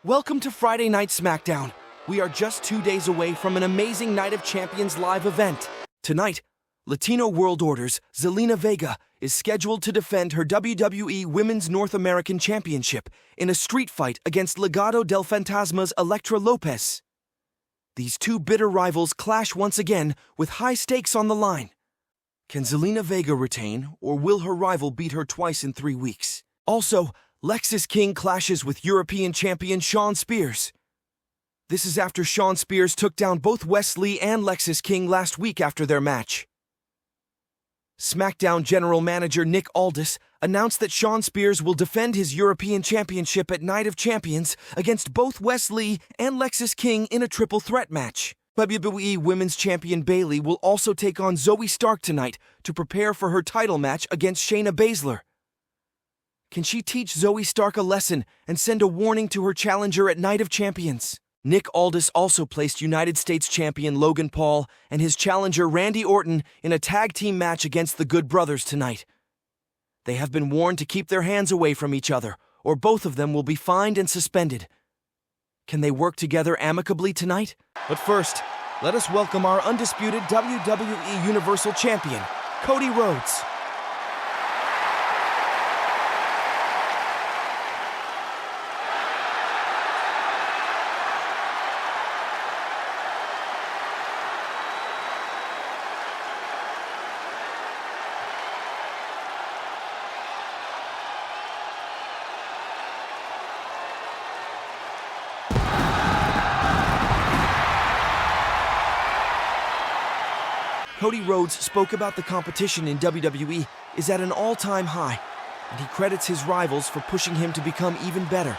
Welcome to Friday Night Smackdown. We are just 2 days away from an amazing Night of Champions live event. Tonight, Latino World Order's Zelina Vega is scheduled to defend her WWE Women's North American Championship in a street fight against Legado del Fantasma's Elektra Lopez. These two bitter rivals clash once again with high stakes on the line. Can Zelina Vega retain, or will her rival beat her twice in 3 weeks? Also, Lexis King clashes with European champion Shawn Spears. This is after Shawn Spears took down both Wes Lee and Lexis King last week after their match. Smackdown General Manager Nick Aldis announced that Shawn Spears will defend his European Championship at Night of Champions against both Wes Lee and Lexis King in a triple threat match. WWE Women's Champion Bayley will also take on Zoe Stark tonight to prepare for her title match against Shayna Baszler. Can she teach Zoe Stark a lesson and send a warning to her challenger at Night of Champions? Nick Aldis also placed United States champion Logan Paul and his challenger Randy Orton in a tag team match against the Good Brothers tonight. They have been warned to keep their hands away from each other, or both of them will be fined and suspended. Can they work together amicably tonight? But first, let us welcome our undisputed WWE Universal Champion, Cody Rhodes. Cody Rhodes spoke about the competition in WWE is at an all-time high, and he credits his rivals for pushing him to become even better.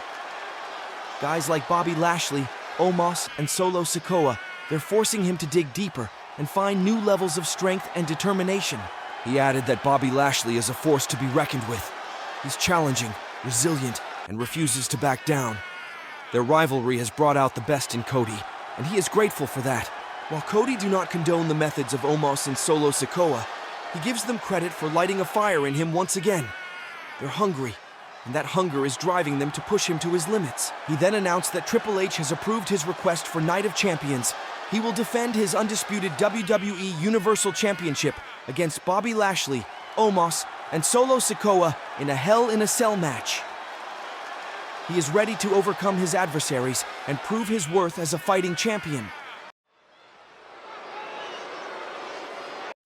Guys like Bobby Lashley, Omos, and Solo Sikoa, they're forcing him to dig deeper and find new levels of strength and determination. He added that Bobby Lashley is a force to be reckoned with. He's challenging, resilient, and refuses to back down. Their rivalry has brought out the best in Cody, and he is grateful for that. While Cody do not condone the methods of Omos and Solo Sikoa, he gives them credit for lighting a fire in him once again. They're hungry, and that hunger is driving them to push him to his limits. He then announced that Triple H has approved his request for Night of Champions. He will defend his undisputed WWE Universal Championship against Bobby Lashley, Omos, and Solo Sikoa in a Hell in a Cell match. He is ready to overcome his adversaries and prove his worth as a fighting champion.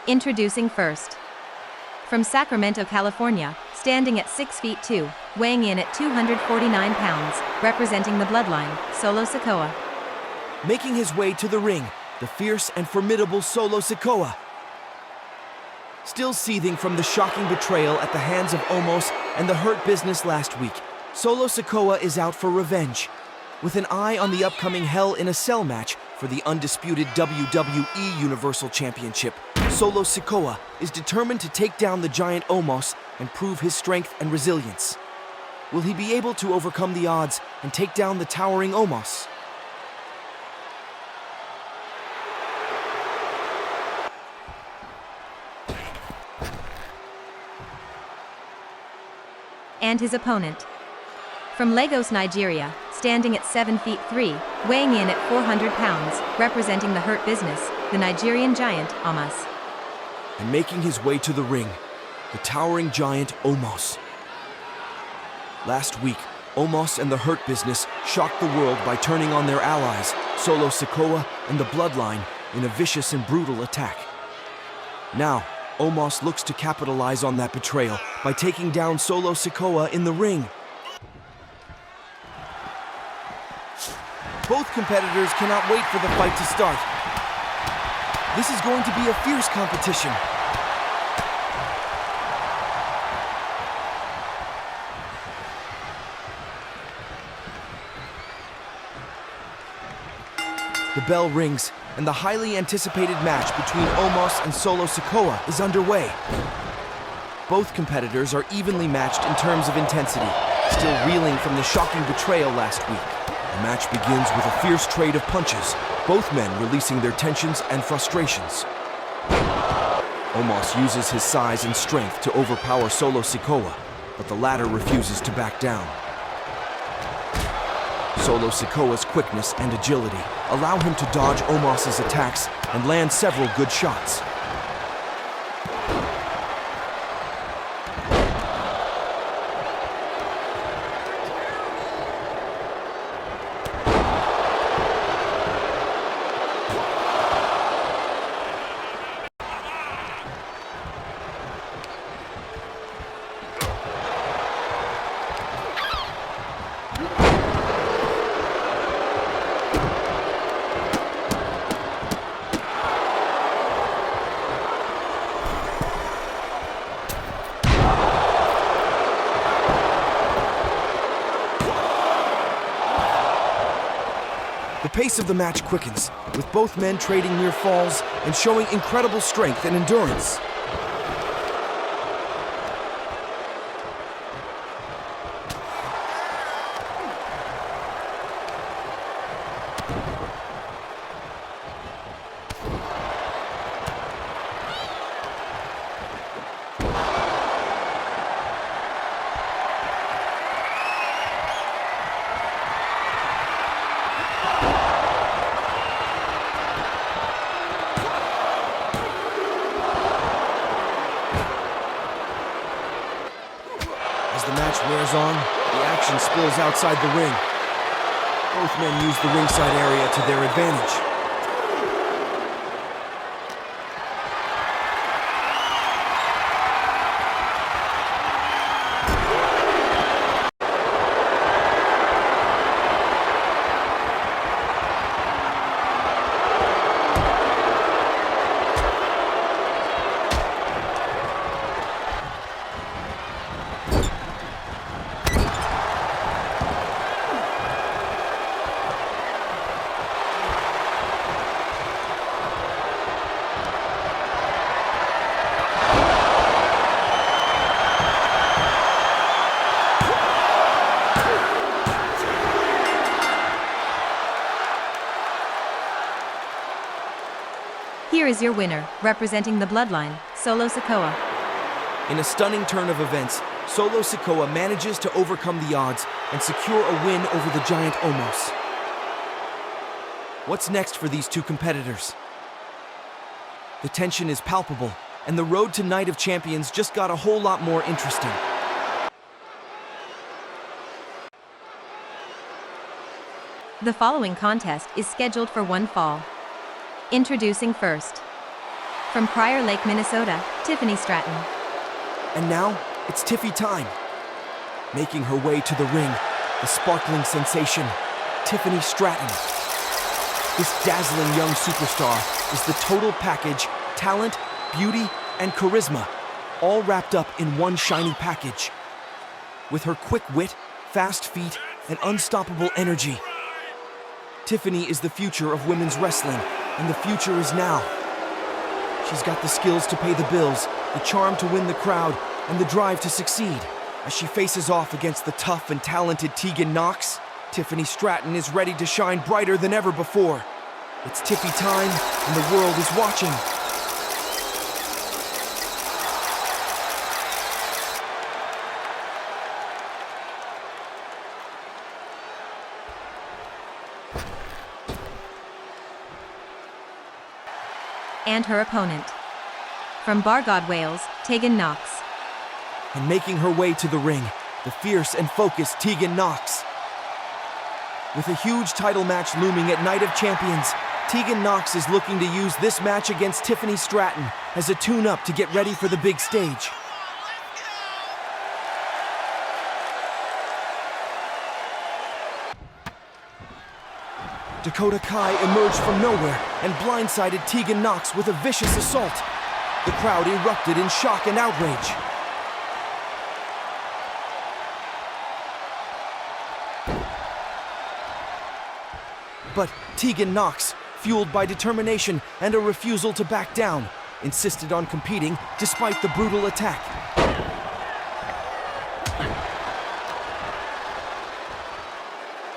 Introducing first. From Sacramento, California, standing at 6 feet 2, weighing in at 249 pounds, representing the Bloodline, Solo Sikoa. Making his way to the ring, the fierce and formidable Solo Sikoa. Still seething from the shocking betrayal at the hands of Omos and the Hurt Business last week, Solo Sikoa is out for revenge. With an eye on the upcoming Hell in a Cell match for the undisputed WWE Universal Championship, Solo Sikoa is determined to take down the giant Omos and prove his strength and resilience. Will he be able to overcome the odds and take down the towering Omos? And his opponent. From Lagos, Nigeria, standing at 7 feet 3, weighing in at 400 pounds, representing the Hurt Business, the Nigerian giant, Omos. And making his way to the ring, the towering giant Omos. Last week, Omos and the Hurt Business shocked the world by turning on their allies, Solo Sikoa and the Bloodline, in a vicious and brutal attack. Now, Omos looks to capitalize on that betrayal by taking down Solo Sikoa in the ring. Both competitors cannot wait for the fight to start. This is going to be a fierce competition. The bell rings, and the highly anticipated match between Omos and Solo Sikoa is underway. Both competitors are evenly matched in terms of intensity, still reeling from the shocking betrayal last week. The match begins with a fierce trade of punches, both men releasing their tensions and frustrations. Omos uses his size and strength to overpower Solo Sikoa, but the latter refuses to back down. Solo Sikoa's quickness and agility allow him to dodge Omos's attacks and land several good shots. The pace of the match quickens, with both men trading near falls and showing incredible strength and endurance. As the match wears on, the action spills outside the ring. Both men use the ringside area to their advantage. Here is your winner, representing the Bloodline, Solo Sikoa. In a stunning turn of events, Solo Sikoa manages to overcome the odds and secure a win over the giant Omos. What's next for these two competitors? The tension is palpable, and the road to Night of Champions just got a whole lot more interesting. The following contest is scheduled for one fall. Introducing first. From Prior Lake, Minnesota, Tiffany Stratton. And now, it's Tiffy time. Making her way to the ring, the sparkling sensation, Tiffany Stratton. This dazzling young superstar is the total package, talent, beauty, and charisma, all wrapped up in one shiny package. With her quick wit, fast feet, and unstoppable energy, Tiffany is the future of women's wrestling, and the future is now. She's got the skills to pay the bills, the charm to win the crowd, and the drive to succeed. As she faces off against the tough and talented Tegan Nox, Tiffany Stratton is ready to shine brighter than ever before. It's Tiffy time, and the world is watching. And her opponent. From Bargod, Wales, Tegan Nox. And making her way to the ring, the fierce and focused Tegan Nox. With a huge title match looming at Night of Champions, Tegan Nox is looking to use this match against Tiffany Stratton as a tune-up to get ready for the big stage. Dakota Kai emerged from nowhere and blindsided Tegan Nox with a vicious assault. The crowd erupted in shock and outrage. But Tegan Nox, fueled by determination and a refusal to back down, insisted on competing despite the brutal attack.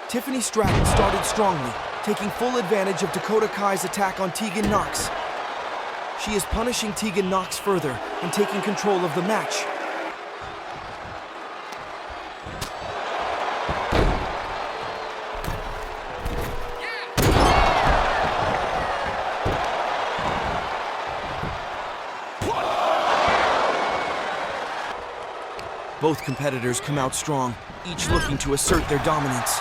Tiffany Stratton started strongly, taking full advantage of Dakota Kai's attack on Tegan Nox. She is punishing Tegan Nox further and taking control of the match. Both competitors come out strong, each looking to assert their dominance.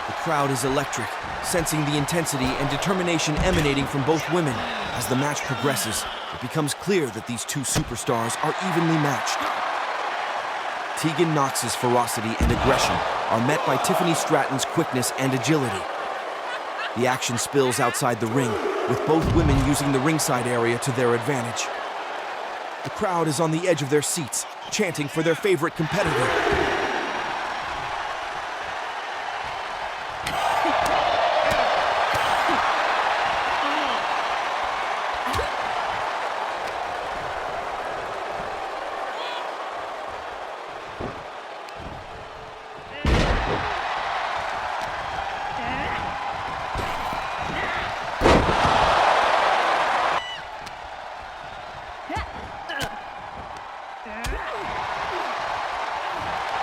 The crowd is electric, sensing the intensity and determination emanating from both women. As the match progresses, it becomes clear that these two superstars are evenly matched. Tegan Nox's ferocity and aggression are met by Tiffany Stratton's quickness and agility. The action spills outside the ring, with both women using the ringside area to their advantage. The crowd is on the edge of their seats, chanting for their favorite competitor.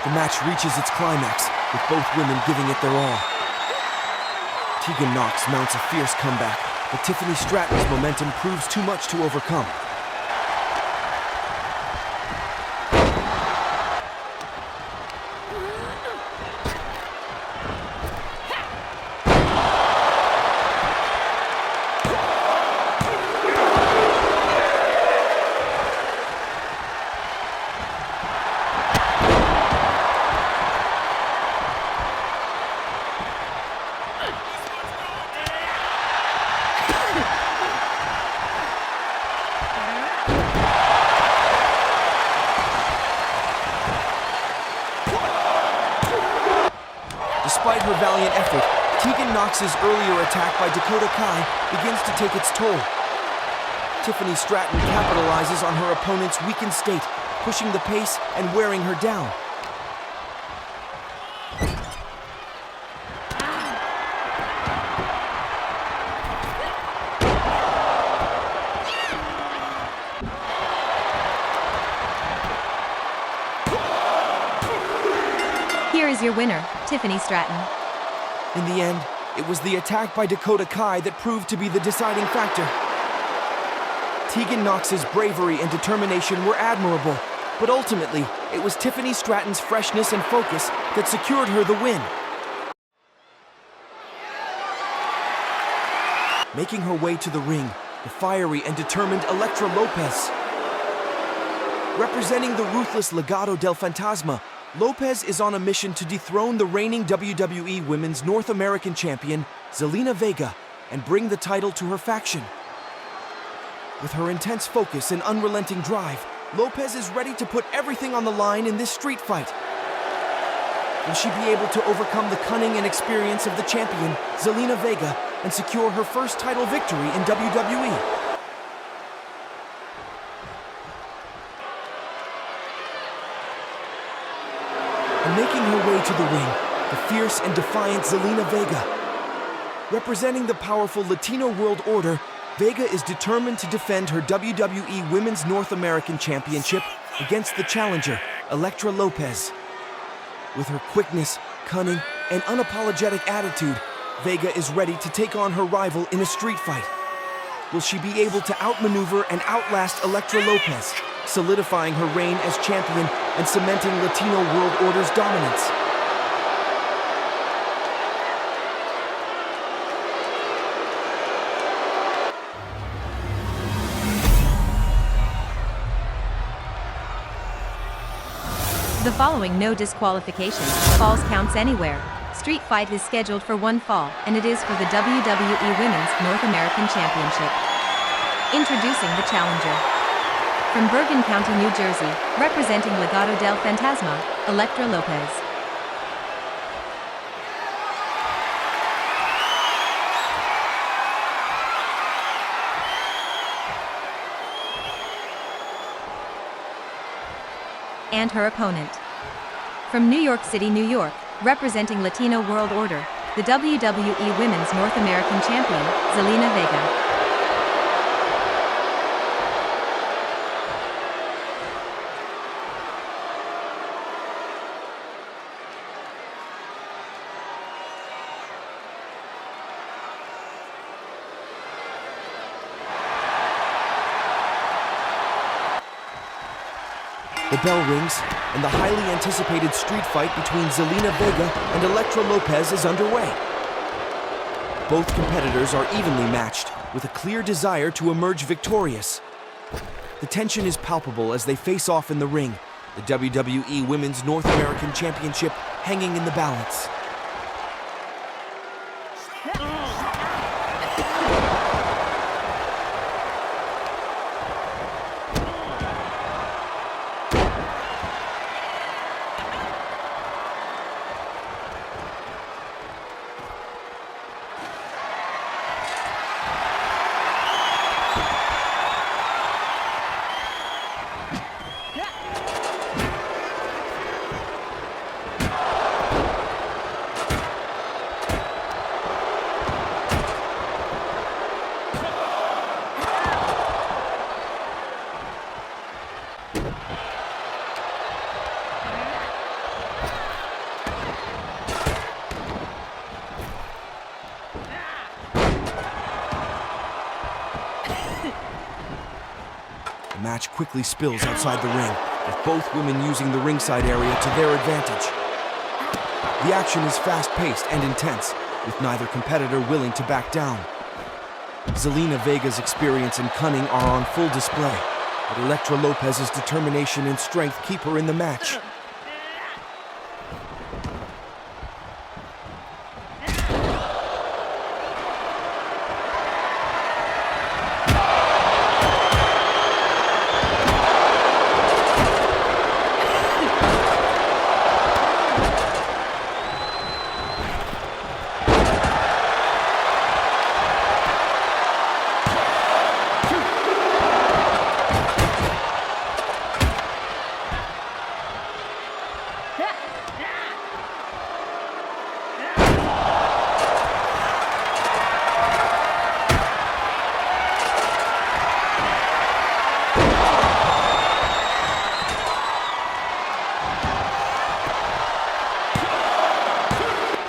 The match reaches its climax, with both women giving it their all. Tegan Nox mounts a fierce comeback, but Tiffany Stratton's momentum proves too much to overcome. Despite her valiant effort, Tegan Nox's earlier attack by Dakota Kai begins to take its toll. Tiffany Stratton capitalizes on her opponent's weakened state, pushing the pace and wearing her down. Here is your winner, Tiffany Stratton. In the end, it was the attack by Dakota Kai that proved to be the deciding factor. Tegan Nox's bravery and determination were admirable, but ultimately, it was Tiffany Stratton's freshness and focus that secured her the win. Making her way to the ring, the fiery and determined Elektra Lopez. Representing the ruthless Legado del Fantasma, Lopez is on a mission to dethrone the reigning WWE Women's North American Champion, Zelina Vega, and bring the title to her faction. With her intense focus and unrelenting drive, Lopez is ready to put everything on the line in this street fight. Will she be able to overcome the cunning and experience of the champion, Zelina Vega, and secure her first title victory in WWE? And making her way to the ring, the fierce and defiant Zelina Vega. Representing the powerful Latino World Order, Vega is determined to defend her WWE Women's North American Championship against the challenger, Elektra Lopez. With her quickness, cunning, and unapologetic attitude, Vega is ready to take on her rival in a street fight. Will she be able to outmaneuver and outlast Elektra Lopez, solidifying her reign as champion and cementing Latino World Order's dominance? The following no disqualifications, falls counts anywhere. Street fight is scheduled for one fall, and it is for the WWE Women's North American Championship. Introducing the challenger. From Bergen County, New Jersey, representing Legado del Fantasma, Elektra Lopez. And her opponent. From New York City, New York, representing Latino World Order, the WWE Women's North American Champion, Zelina Vega. The bell rings, and the highly anticipated street fight between Zelina Vega and Elektra Lopez is underway. Both competitors are evenly matched, with a clear desire to emerge victorious. The tension is palpable as they face off in the ring, the WWE Women's North American Championship hanging in the balance. The match quickly spills outside the ring, with both women using the ringside area to their advantage. The action is fast-paced and intense, with neither competitor willing to back down. Zelina Vega's experience and cunning are on full display, but Elektra Lopez's determination and strength keep her in the match.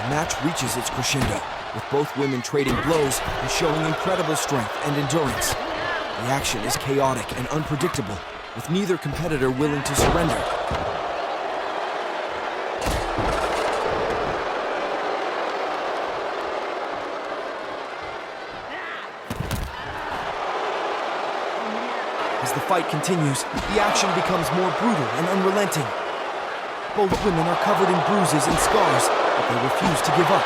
The match reaches its crescendo, with both women trading blows and showing incredible strength and endurance. The action is chaotic and unpredictable, with neither competitor willing to surrender. As the fight continues, the action becomes more brutal and unrelenting. Both women are covered in bruises and scars, but they refuse to give up.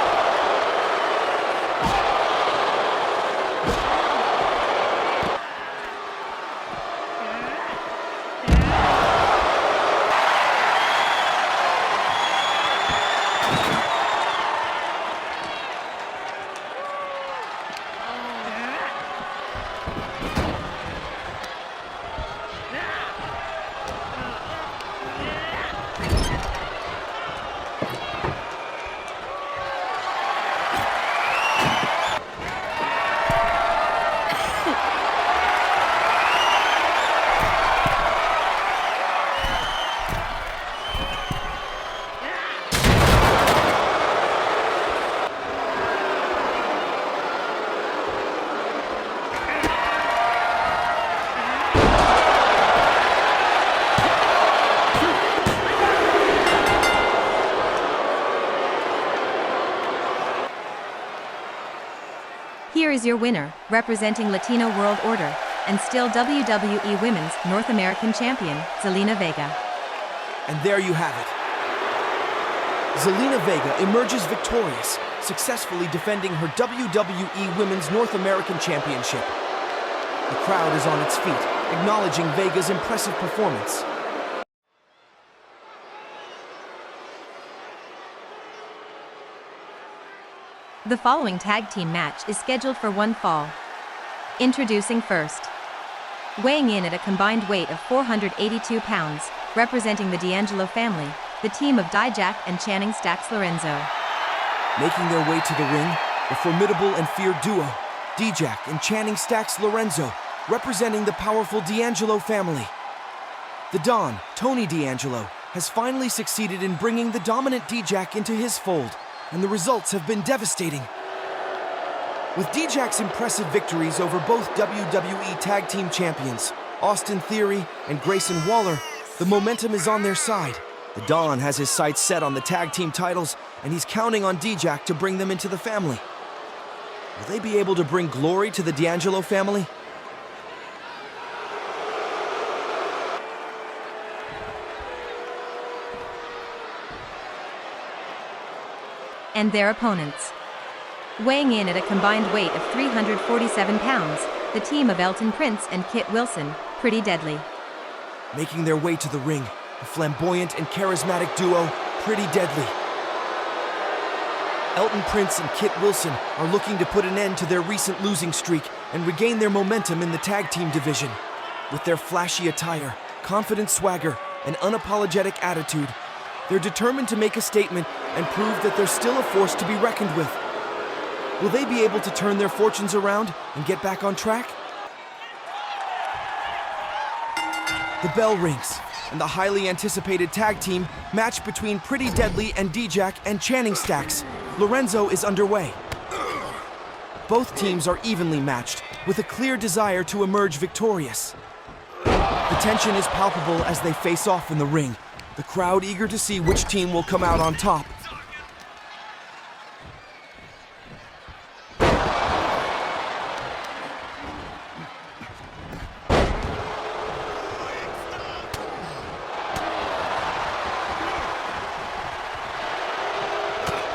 Here is your winner, representing Latino World Order, and still WWE Women's North American Champion, Zelina Vega. And there you have it. Zelina Vega emerges victorious, successfully defending her WWE Women's North American Championship. The crowd is on its feet, acknowledging Vega's impressive performance. The following tag team match is scheduled for one fall. Introducing first. Weighing in at a combined weight of 482 pounds, representing the D'Angelo family, the team of Dijak and Channing Stacks Lorenzo. Making their way to the ring, the formidable and feared duo, Dijak and Channing Stacks Lorenzo, representing the powerful D'Angelo family. The Don, Tony D'Angelo, has finally succeeded in bringing the dominant Dijak into his fold, and the results have been devastating. With Dijak's impressive victories over both WWE Tag Team Champions, Austin Theory and Grayson Waller, The momentum is on their side. The Don has his sights set on the tag team titles, and he's counting on D-Jack to bring them into the family. Will they be able to bring glory to the D'Angelo family? And their opponents. Weighing in at a combined weight of 347 pounds, the team of Elton Prince and Kit Wilson, Pretty Deadly. Making their way to the ring, the flamboyant and charismatic duo, Pretty Deadly. Elton Prince and Kit Wilson are looking to put an end to their recent losing streak and regain their momentum in the tag team division. With their flashy attire, confident swagger, and unapologetic attitude, they're determined to make a statement and prove that they're still a force to be reckoned with. Will they be able to turn their fortunes around and get back on track? The bell rings, and the highly anticipated tag team match between Pretty Deadly and D-Jack and Channing Stacks, Lorenzo, is underway. Both teams are evenly matched, with a clear desire to emerge victorious. The tension is palpable as they face off in the ring, the crowd eager to see which team will come out on top.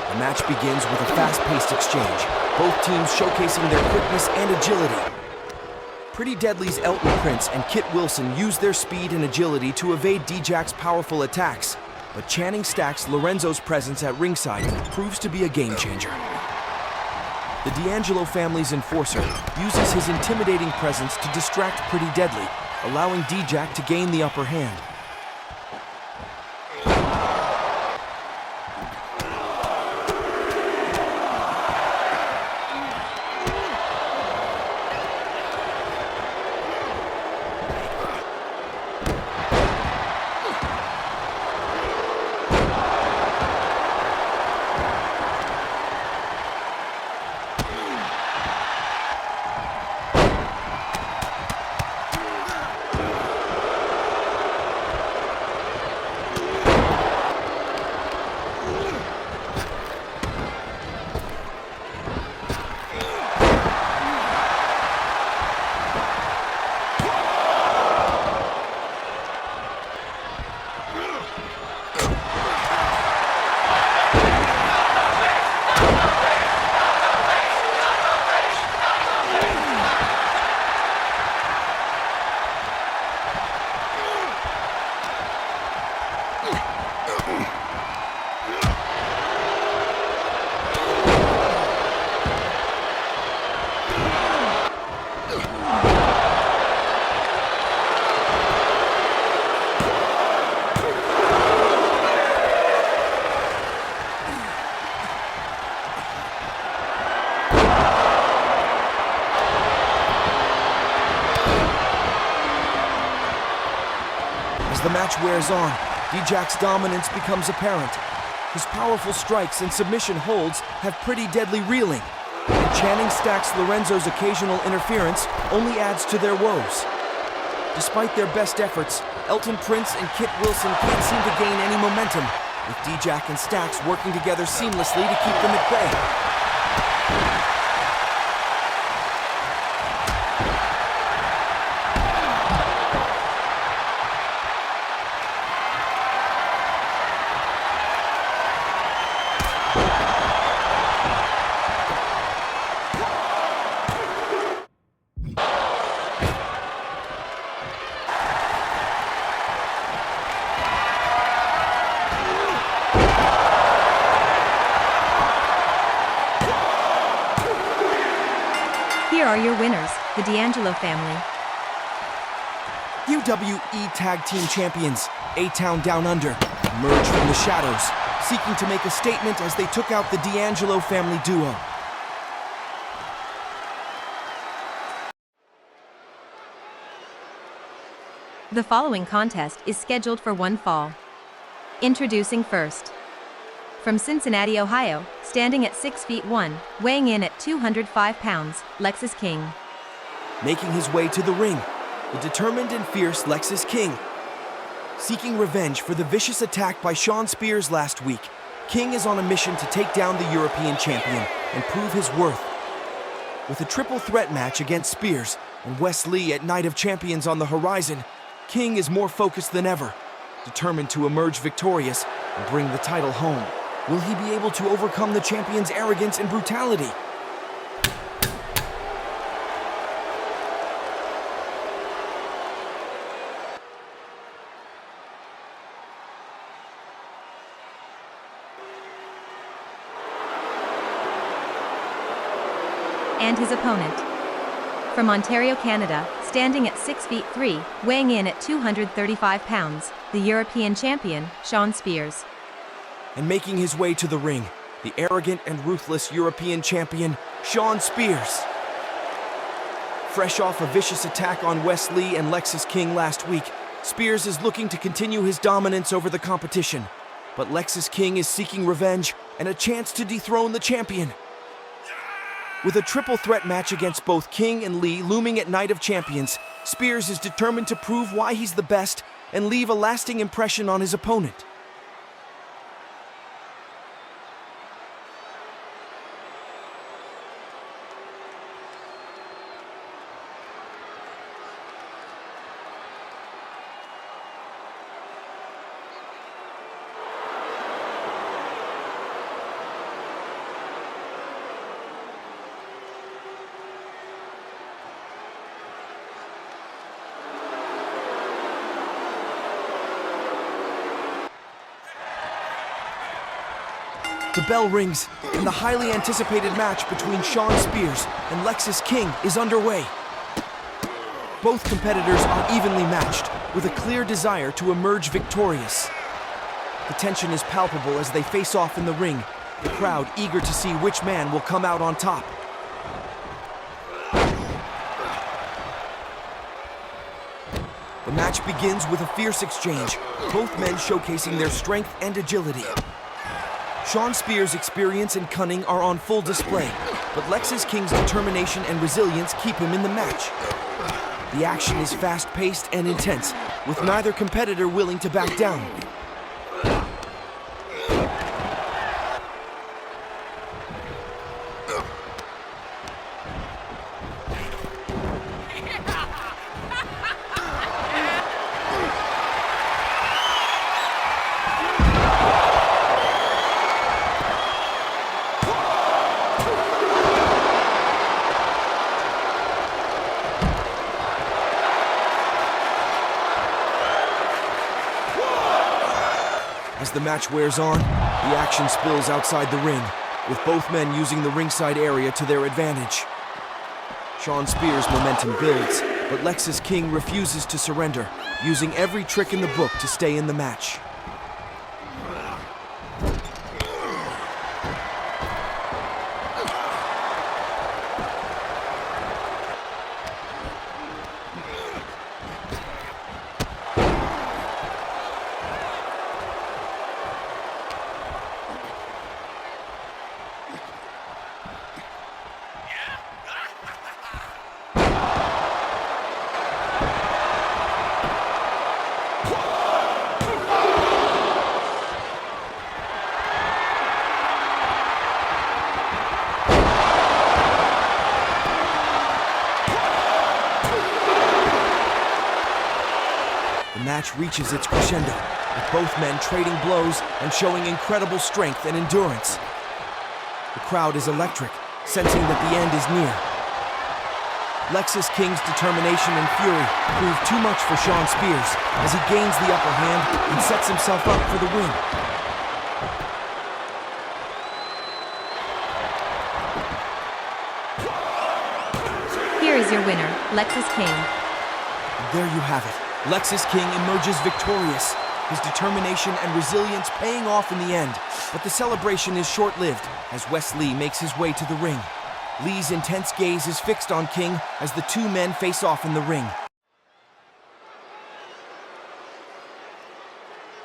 The match begins with a fast-paced exchange, both teams showcasing their quickness and agility. Pretty Deadly's Elton Prince and Kit Wilson use their speed and agility to evade D-Jack's powerful attacks, but Channing Stacks Lorenzo's presence at ringside proves to be a game-changer. The D'Angelo family's enforcer uses his intimidating presence to distract Pretty Deadly, allowing D-Jack to gain the upper hand. As the match wears on, D-Jack's dominance becomes apparent. His powerful strikes and submission holds have Pretty Deadly reeling. And Channing Stacks Lorenzo's occasional interference only adds to their woes. Despite their best efforts, Elton Prince and Kit Wilson can't seem to gain any momentum, with D-Jack and Stacks working together seamlessly to keep them at bay. Here are your winners, the D'Angelo family. WWE Tag Team Champions, A-Town Down Under, emerged from the shadows, seeking to make a statement as they took out the D'Angelo family duo. The following contest is scheduled for one fall. Introducing first. From Cincinnati, Ohio, standing at 6 feet 1, weighing in at 205 pounds, Lexis King. Making his way to the ring, the determined and fierce Lexis King. Seeking revenge for the vicious attack by Shawn Spears last week, King is on a mission to take down the European champion and prove his worth. With a triple threat match against Spears and Wes Lee at Night of Champions on the horizon, King is more focused than ever, determined to emerge victorious and bring the title home. Will he be able to overcome the champion's arrogance and brutality? And his opponent. From Ontario, Canada, standing at 6 feet 3, weighing in at 235 pounds, the European champion, Shawn Spears. And making his way to the ring, the arrogant and ruthless European champion, Shawn Spears. Fresh off a vicious attack on Wes Lee and Lexis King last week, Spears is looking to continue his dominance over the competition. But Lexis King is seeking revenge and a chance to dethrone the champion. With a triple threat match against both King and Lee looming at Night of Champions, Spears is determined to prove why he's the best and leave a lasting impression on his opponent. The bell rings, and the highly anticipated match between Shawn Spears and Lexis King is underway. Both competitors are evenly matched, with a clear desire to emerge victorious. The tension is palpable as they face off in the ring, the crowd eager to see which man will come out on top. The match begins with a fierce exchange, both men showcasing their strength and agility. Shawn Spears' experience and cunning are on full display, but Lexis King's determination and resilience keep him in the match. The action is fast-paced and intense, with neither competitor willing to back down. As the match wears on, the action spills outside the ring, with both men using the ringside area to their advantage. Shawn Spears' momentum builds, but Lexis King refuses to surrender, using every trick in the book to stay in the match. The match reaches its crescendo, with both men trading blows and showing incredible strength and endurance. The crowd is electric, sensing that the end is near. Lexis King's determination and fury prove too much for Shawn Spears as he gains the upper hand and sets himself up for the win. Here is your winner, Lexis King. And there you have it. Lexis King emerges victorious, his determination and resilience paying off in the end. But the celebration is short-lived as Wes Lee makes his way to the ring. Lee's intense gaze is fixed on King as the two men face off in the ring.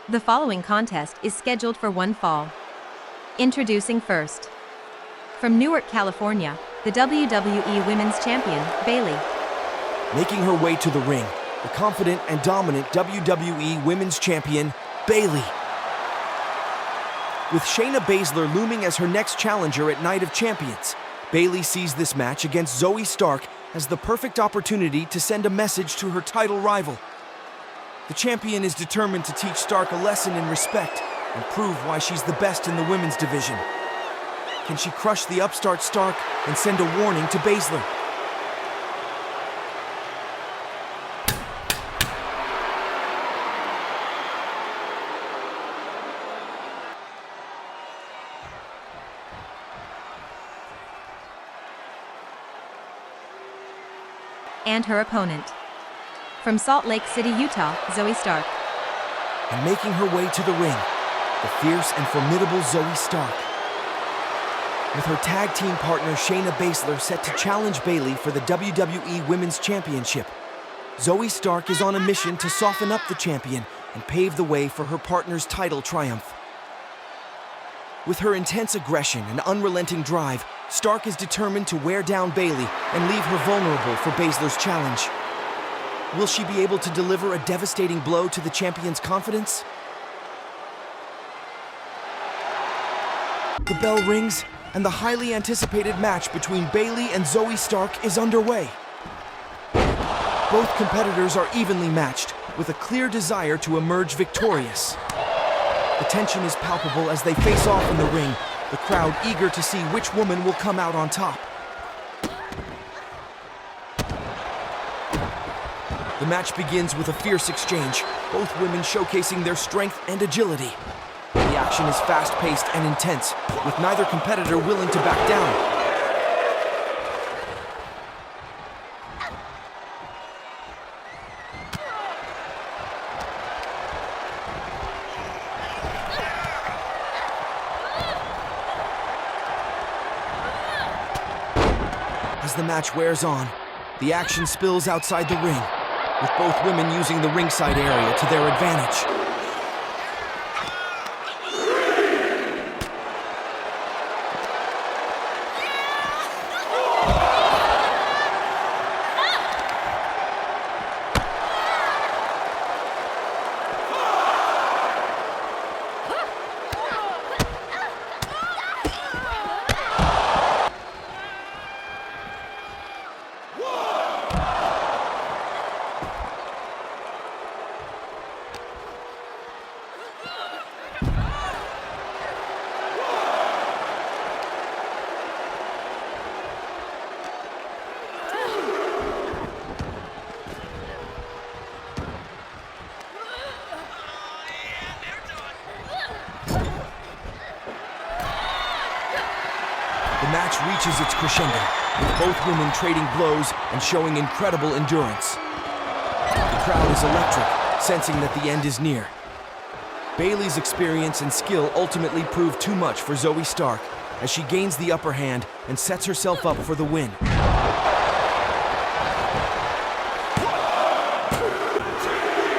The following contest is scheduled for one fall. Introducing first. From Newark, California, the WWE Women's Champion, Bayley. Making her way to the ring, the confident and dominant WWE Women's Champion, Bayley. With Shayna Baszler looming as her next challenger at Night of Champions, Bayley sees this match against Zoe Stark as the perfect opportunity to send a message to her title rival. The champion is determined to teach Stark a lesson in respect and prove why she's the best in the women's division. Can she crush the upstart Stark and send a warning to Baszler? And her opponent. From Salt Lake City, Utah, Zoe Stark. And making her way to the ring, the fierce and formidable Zoe Stark. With her tag team partner Shayna Baszler set to challenge Bayley for the WWE Women's Championship, Zoe Stark is on a mission to soften up the champion and pave the way for her partner's title triumph. With her intense aggression and unrelenting drive, Stark is determined to wear down Bayley and leave her vulnerable for Baszler's challenge. Will she be able to deliver a devastating blow to the champion's confidence? The bell rings, and the highly anticipated match between Bayley and Zoe Stark is underway. Both competitors are evenly matched, with a clear desire to emerge victorious. The tension is palpable as they face off in the ring, the crowd eager to see which woman will come out on top. The match begins with a fierce exchange, both women showcasing their strength and agility. The action is fast-paced and intense, with neither competitor willing to back down. As the match wears on, the action spills outside the ring, with both women using the ringside area to their advantage. The match reaches its crescendo, with both women trading blows and showing incredible endurance. The crowd is electric, sensing that the end is near. Bayley's experience and skill ultimately prove too much for Zoe Stark as she gains the upper hand and sets herself up for the win.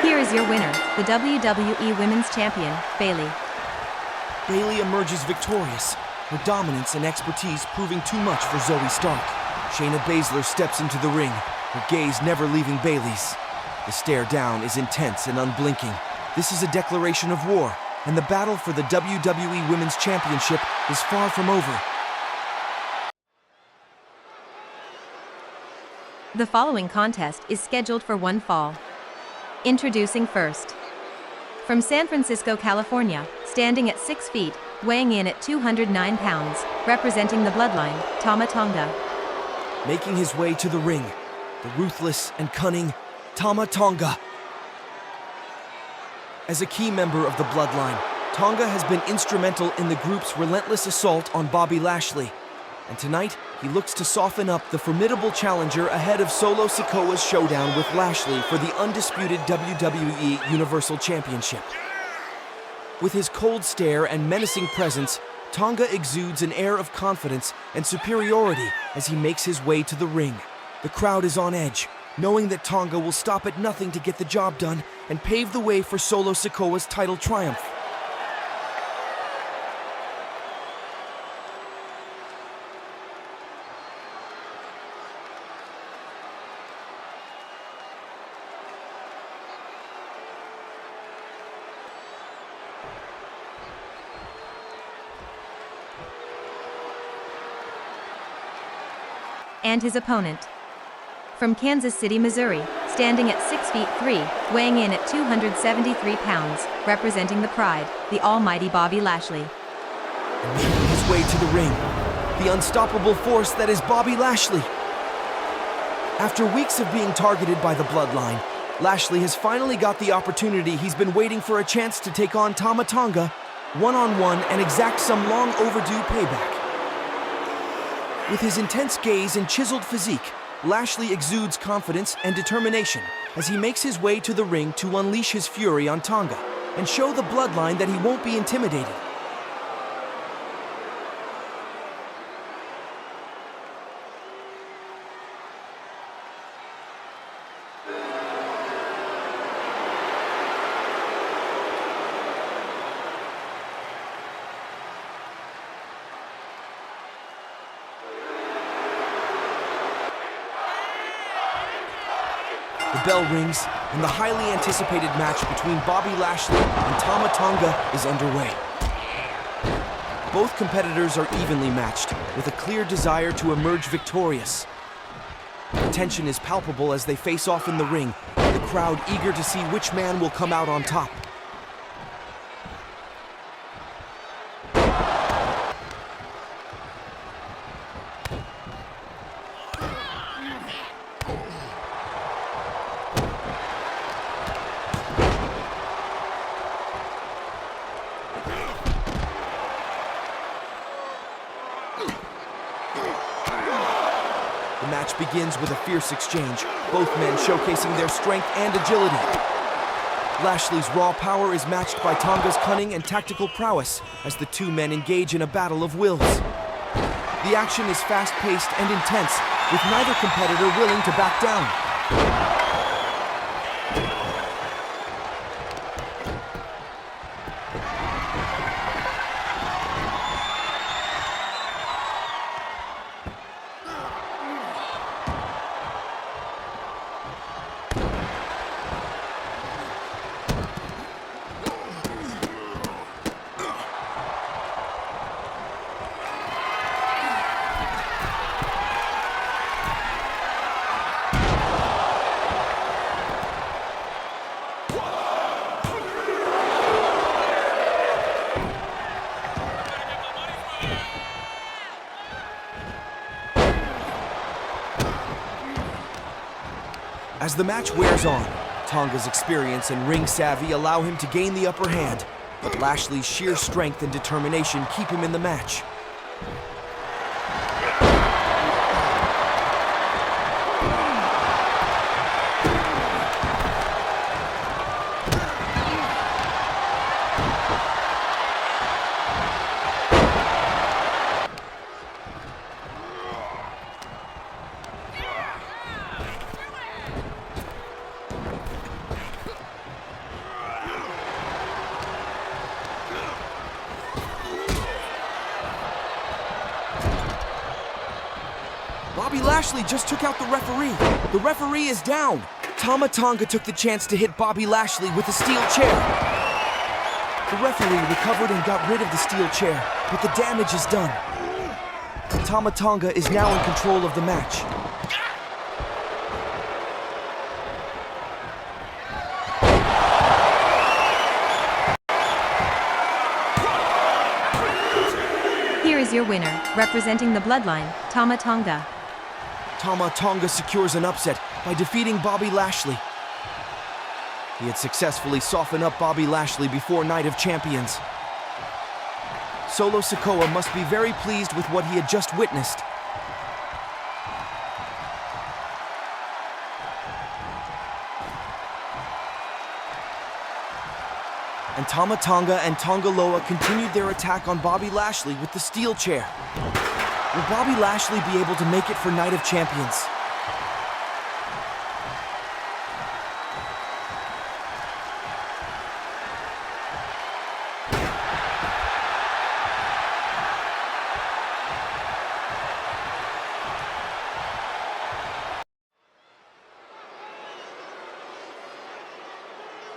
Here is your winner, the WWE Women's Champion, Bayley. Bayley emerges victorious, her dominance and expertise proving too much for Zoe Stark. Shayna Baszler steps into the ring, her gaze never leaving Bayley's. The stare down is intense and unblinking. This is a declaration of war, and the battle for the WWE Women's Championship is far from over. The following contest is scheduled for one fall. Introducing first. From San Francisco, California, standing at 6 feet, weighing in at 209 pounds, representing the bloodline, Tama Tonga. Making his way to the ring, the ruthless and cunning Tama Tonga. As a key member of the bloodline, Tonga has been instrumental in the group's relentless assault on Bobby Lashley. And tonight, he looks to soften up the formidable challenger ahead of Solo Sikoa's showdown with Lashley for the undisputed WWE Universal Championship. With his cold stare and menacing presence, Tonga exudes an air of confidence and superiority as he makes his way to the ring. The crowd is on edge, knowing that Tonga will stop at nothing to get the job done and pave the way for Solo Sikoa's title triumph. and his opponent. From Kansas City, Missouri, standing at 6 feet 3, weighing in at 273 pounds, representing the Pride, the almighty Bobby Lashley. And making his way to the ring, the unstoppable force that is Bobby Lashley. After weeks of being targeted by the Bloodline, Lashley has finally got the opportunity he's been waiting for, a chance to take on Tama Tonga one-on-one and exact some long overdue payback. With his intense gaze and chiseled physique, Lashley exudes confidence and determination as he makes his way to the ring to unleash his fury on Tonga and show the Bloodline that he won't be intimidated. The bell rings, and the highly anticipated match between Bobby Lashley and Tama Tonga is underway. Both competitors are evenly matched, with a clear desire to emerge victorious. The tension is palpable as they face off in the ring, the crowd eager to see which man will come out on top. The match begins with a fierce exchange, both men showcasing their strength and agility. Lashley's raw power is matched by Tonga's cunning and tactical prowess as the two men engage in a battle of wills. The action is fast-paced and intense, with neither competitor willing to back down. As the match wears on, Tonga's experience and ring savvy allow him to gain the upper hand, but Lashley's sheer strength and determination keep him in the match. Bobby Lashley just took out the referee. The referee is down. Tama Tonga took the chance to hit Bobby Lashley with a steel chair. The referee recovered and got rid of the steel chair, but the damage is done. Tama Tonga is now in control of the match. Here is your winner, representing the Bloodline, Tama Tonga. Tama Tonga secures an upset by defeating Bobby Lashley. He had successfully softened up Bobby Lashley before Night of Champions. Solo Sikoa must be very pleased with what he had just witnessed. And Tama Tonga and Tonga Loa continued their attack on Bobby Lashley with the steel chair. Will Bobby Lashley be able to make it for Night of Champions?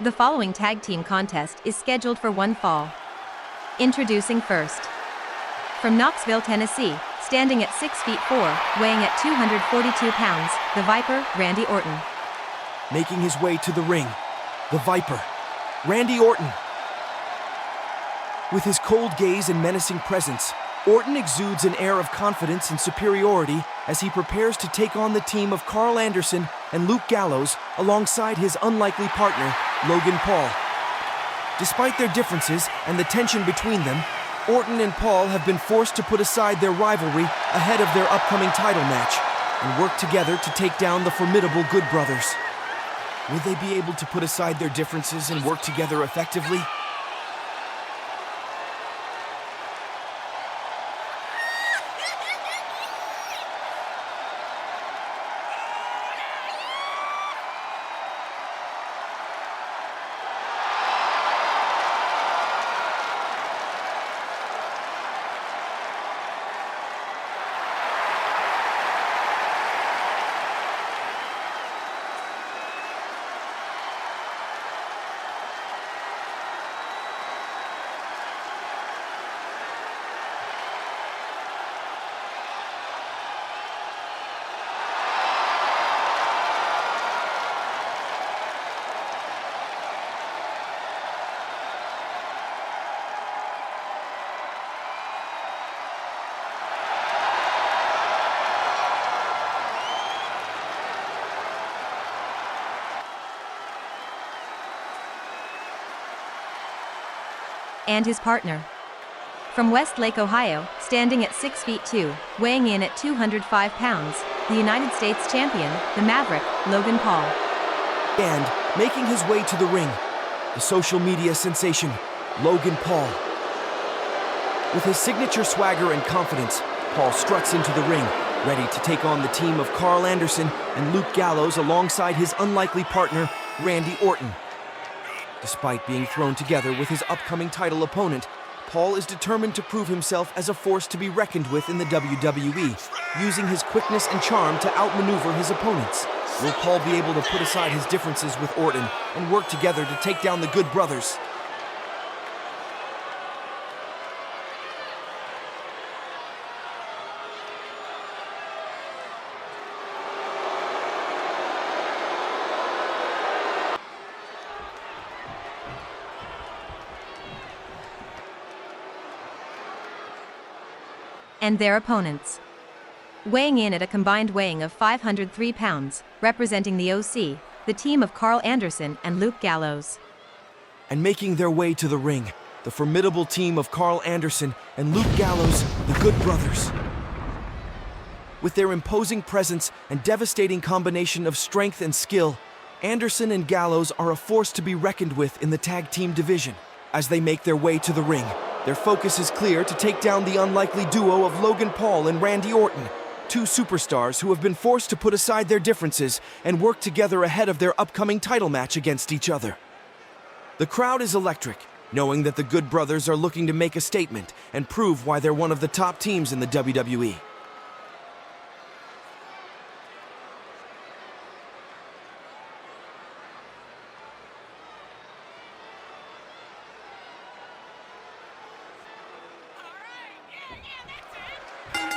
The following tag team contest is scheduled for one fall. Introducing first. From Knoxville, Tennessee, standing at 6 feet 4, weighing at 242 pounds, the Viper, Randy Orton. Making his way to the ring, the Viper, Randy Orton. With his cold gaze and menacing presence, Orton exudes an air of confidence and superiority as he prepares to take on the team of Carl Anderson and Luke Gallows alongside his unlikely partner, Logan Paul. Despite their differences and the tension between them, Orton and Paul have been forced to put aside their rivalry ahead of their upcoming title match and work together to take down the formidable Good Brothers. Will they be able to put aside their differences and work together effectively? And his partner. From Westlake, Ohio, standing at 6 feet 2, weighing in at 205 pounds, the United States champion, the Maverick, Logan Paul. And making his way to the ring, the social media sensation, Logan Paul. With his signature swagger and confidence, Paul struts into the ring, ready to take on the team of Carl Anderson and Luke Gallows alongside his unlikely partner, Randy Orton. Despite being thrown together with his upcoming title opponent, Paul is determined to prove himself as a force to be reckoned with in the WWE, using his quickness and charm to outmaneuver his opponents. Will Paul be able to put aside his differences with Orton and work together to take down the Good Brothers? And their opponents. Weighing in at a combined weighing of 503 pounds, representing the OC, the team of Carl Anderson and Luke Gallows. And making their way to the ring, the formidable team of Carl Anderson and Luke Gallows, the Good Brothers. With their imposing presence and devastating combination of strength and skill, Anderson and Gallows are a force to be reckoned with in the tag team division. As they make their way to the ring, their focus is clear to take down the unlikely duo of Logan Paul and Randy Orton, two superstars who have been forced to put aside their differences and work together ahead of their upcoming title match against each other. The crowd is electric, knowing that the Good Brothers are looking to make a statement and prove why they're one of the top teams in the WWE.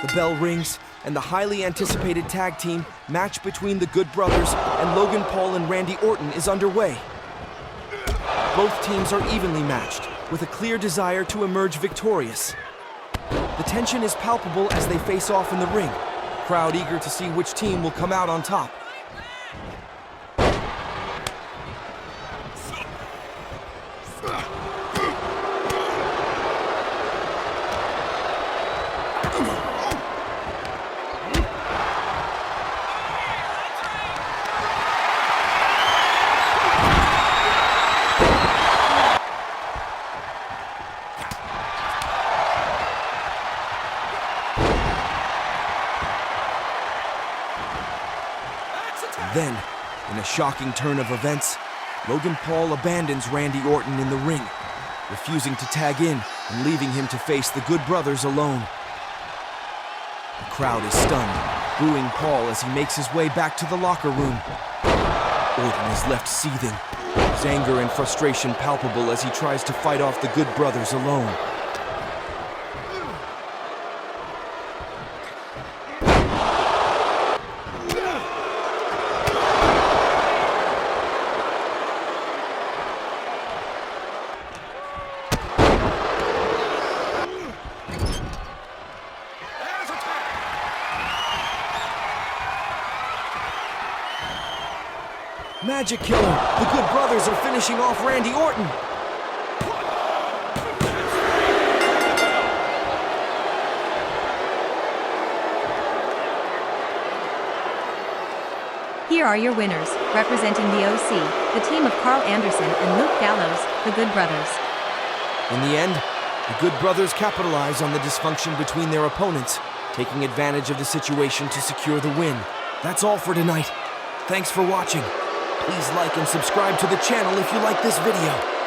The bell rings, and the highly anticipated tag team match between the Good Brothers and Logan Paul and Randy Orton is underway. Both teams are evenly matched, with a clear desire to emerge victorious. The tension is palpable as they face off in the ring, crowd eager to see which team will come out on top. Then, in a shocking turn of events, Logan Paul abandons Randy Orton in the ring, refusing to tag in and leaving him to face the Good Brothers alone. The crowd is stunned, booing Paul as he makes his way back to the locker room. Orton is left seething, his anger and frustration palpable as he tries to fight off the Good Brothers alone. Magic Killer. The Good Brothers are finishing off Randy Orton. Here are your winners, representing the OC, the team of Carl Anderson and Luke Gallows, the Good Brothers. In the end, the Good Brothers capitalize on the dysfunction between their opponents, taking advantage of the situation to secure the win. That's all for tonight. Thanks for watching. Please like and subscribe to the channel if you like this video.